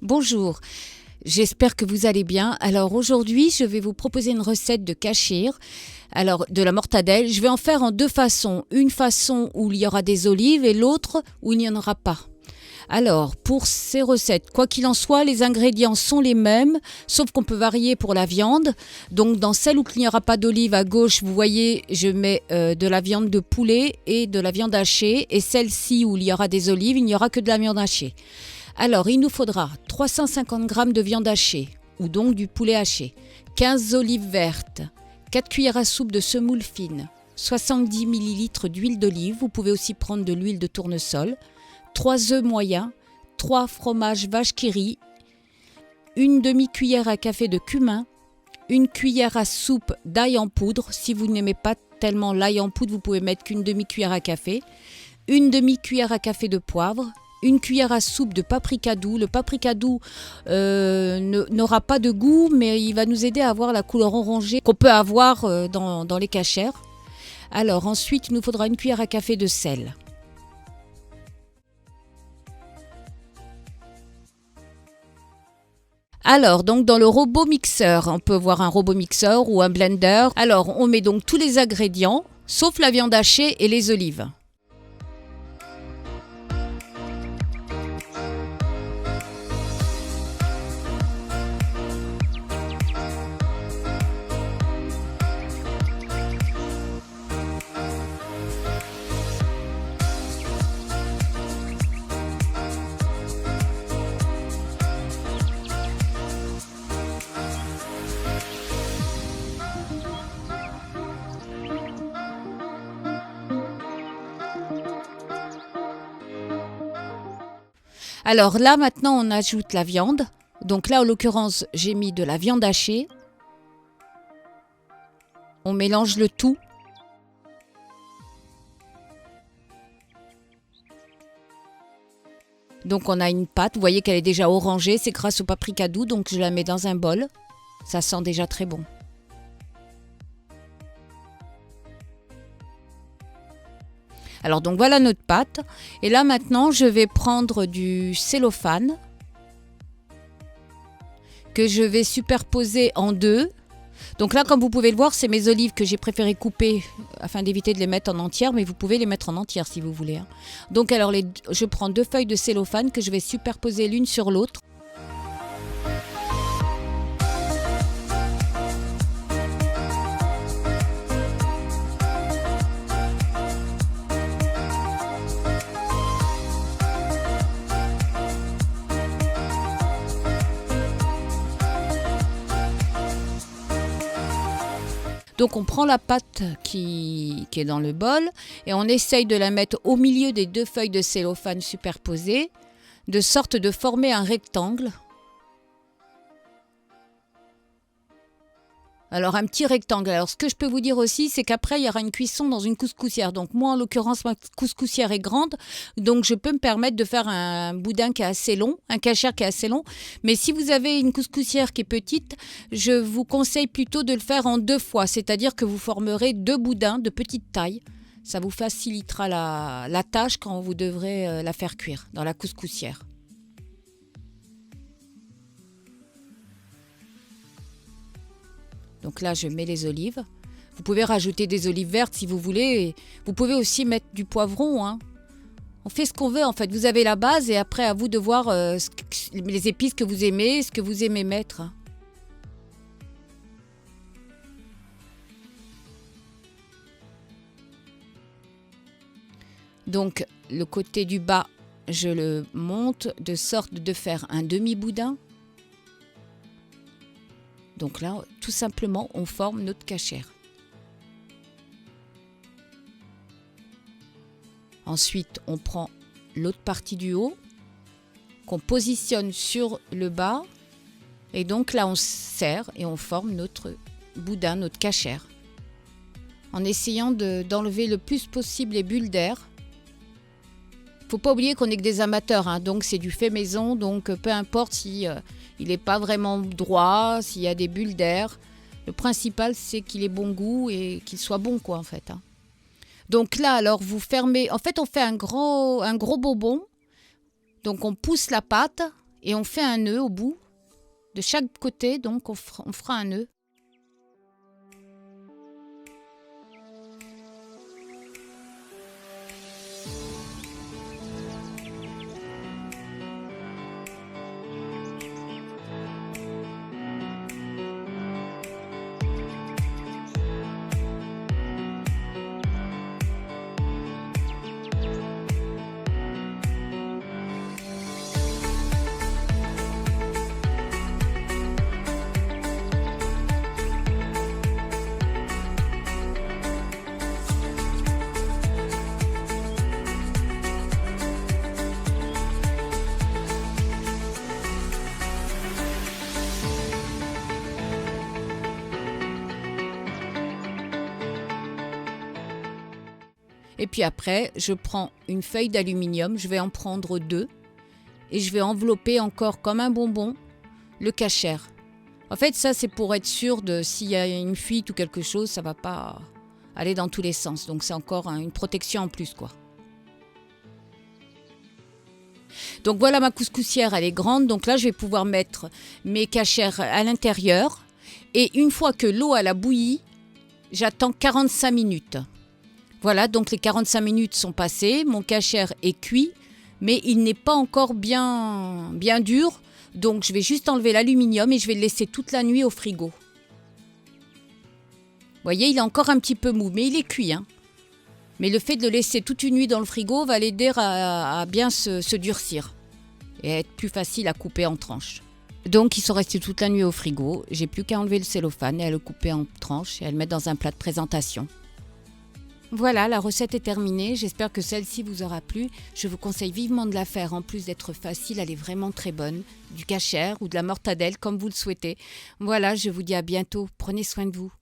Bonjour, j'espère que vous allez bien. Alors aujourd'hui, je vais vous proposer une recette de kachir, alors de la mortadelle. Je vais en faire en deux façons. Une façon où il y aura des olives et l'autre où il n'y en aura pas. Alors, pour ces recettes, quoi qu'il en soit, les ingrédients sont les mêmes, sauf qu'on peut varier pour la viande. Donc, dans celle où il n'y aura pas d'olive à gauche, vous voyez, je mets de la viande de poulet et de la viande hachée. Et celle-ci où il y aura des olives, il n'y aura que de la viande hachée. Alors, il nous faudra 350 g de viande hachée, ou donc du poulet haché, 15 olives vertes, 4 cuillères à soupe de semoule fine, 70 ml d'huile d'olive, vous pouvez aussi prendre de l'huile de tournesol, 3 œufs moyens, 3 fromages vache qui rit, une demi-cuillère à café de cumin, une cuillère à soupe d'ail en poudre. Si vous n'aimez pas tellement l'ail en poudre, vous pouvez mettre qu'une demi-cuillère à café, une demi-cuillère à café de poivre, une cuillère à soupe de paprika doux. Le paprika doux n'aura pas de goût, mais il va nous aider à avoir la couleur orangée qu'on peut avoir dans les kachers. Alors ensuite, il nous faudra une cuillère à café de sel. Alors, donc dans le robot mixeur, on peut voir un robot mixeur ou un blender. Alors, on met donc tous les ingrédients, sauf la viande hachée et les olives. Alors là, maintenant, on ajoute la viande. Donc là, en l'occurrence, j'ai mis de la viande hachée. On mélange le tout. Donc on a une pâte, vous voyez qu'elle est déjà orangée, c'est grâce au paprika doux, donc je la mets dans un bol. Ça sent déjà très bon. Alors donc voilà notre pâte. Et là maintenant, je vais prendre du cellophane que je vais superposer en deux. Donc là, comme vous pouvez le voir, c'est mes olives que j'ai préféré couper afin d'éviter de les mettre en entière, mais vous pouvez les mettre en entière si vous voulez. Donc alors, je prends deux feuilles de cellophane que je vais superposer l'une sur l'autre. Donc on prend la pâte qui est dans le bol et on essaye de la mettre au milieu des deux feuilles de cellophane superposées, de sorte de former un rectangle. Alors un petit rectangle. Alors ce que je peux vous dire aussi, c'est qu'après il y aura une cuisson dans une couscoussière. Donc moi en l'occurrence ma couscoussière est grande, donc je peux me permettre de faire un boudin qui est assez long, un kachir qui est assez long. Mais si vous avez une couscoussière qui est petite, je vous conseille plutôt de le faire en deux fois. C'est-à-dire que vous formerez deux boudins de petite taille. Ça vous facilitera la tâche quand vous devrez la faire cuire dans la couscoussière. Donc là, je mets les olives. Vous pouvez rajouter des olives vertes si vous voulez. Vous pouvez aussi mettre du poivron. On fait ce qu'on veut en fait. Vous avez la base et après, à vous de voir les épices que vous aimez, ce que vous aimez mettre. Donc, le côté du bas, je le monte de sorte de faire un demi-boudin. Donc là, tout simplement, on forme notre kachir. Ensuite, on prend l'autre partie du haut, qu'on positionne sur le bas. Et donc là, on serre et on forme notre boudin, notre kachir. En essayant d'enlever le plus possible les bulles d'air. Faut pas oublier qu'on n'est que des amateurs, donc c'est du fait maison, donc peu importe si il n'est pas vraiment droit, s'il y a des bulles d'air. Le principal, c'est qu'il ait bon goût et qu'il soit bon, quoi, en fait. Donc là, alors, vous fermez... En fait, on fait un gros bonbon. Donc, on pousse la pâte Et on fait un nœud au bout. De chaque côté, donc, on fera un nœud. Et puis après, je prends une feuille d'aluminium, je vais en prendre 2 et je vais envelopper encore comme un bonbon le cachère. En fait, ça c'est pour être sûr de s'il y a une fuite ou quelque chose, ça ne va pas aller dans tous les sens. Donc c'est encore une protection en plus, quoi. Donc voilà, ma couscoussière, elle est grande. Donc là, je vais pouvoir mettre mes cachères à l'intérieur. Et une fois que l'eau elle a bouilli, j'attends 45 minutes. Voilà, donc les 45 minutes sont passées, mon cachère est cuit, mais il n'est pas encore bien dur. Donc je vais juste enlever l'aluminium et je vais le laisser toute la nuit au frigo. Vous voyez, il est encore un petit peu mou, mais il est cuit, hein. Mais le fait de le laisser toute une nuit dans le frigo va l'aider à bien se durcir et à être plus facile à couper en tranches. Donc ils sont restés toute la nuit au frigo, j'ai plus qu'à enlever le cellophane et à le couper en tranches et à le mettre dans un plat de présentation. Voilà, la recette est terminée. J'espère que celle-ci vous aura plu. Je vous conseille vivement de la faire. En plus d'être facile, elle est vraiment très bonne. Du cachère ou de la mortadelle, comme vous le souhaitez. Voilà, je vous dis à bientôt. Prenez soin de vous.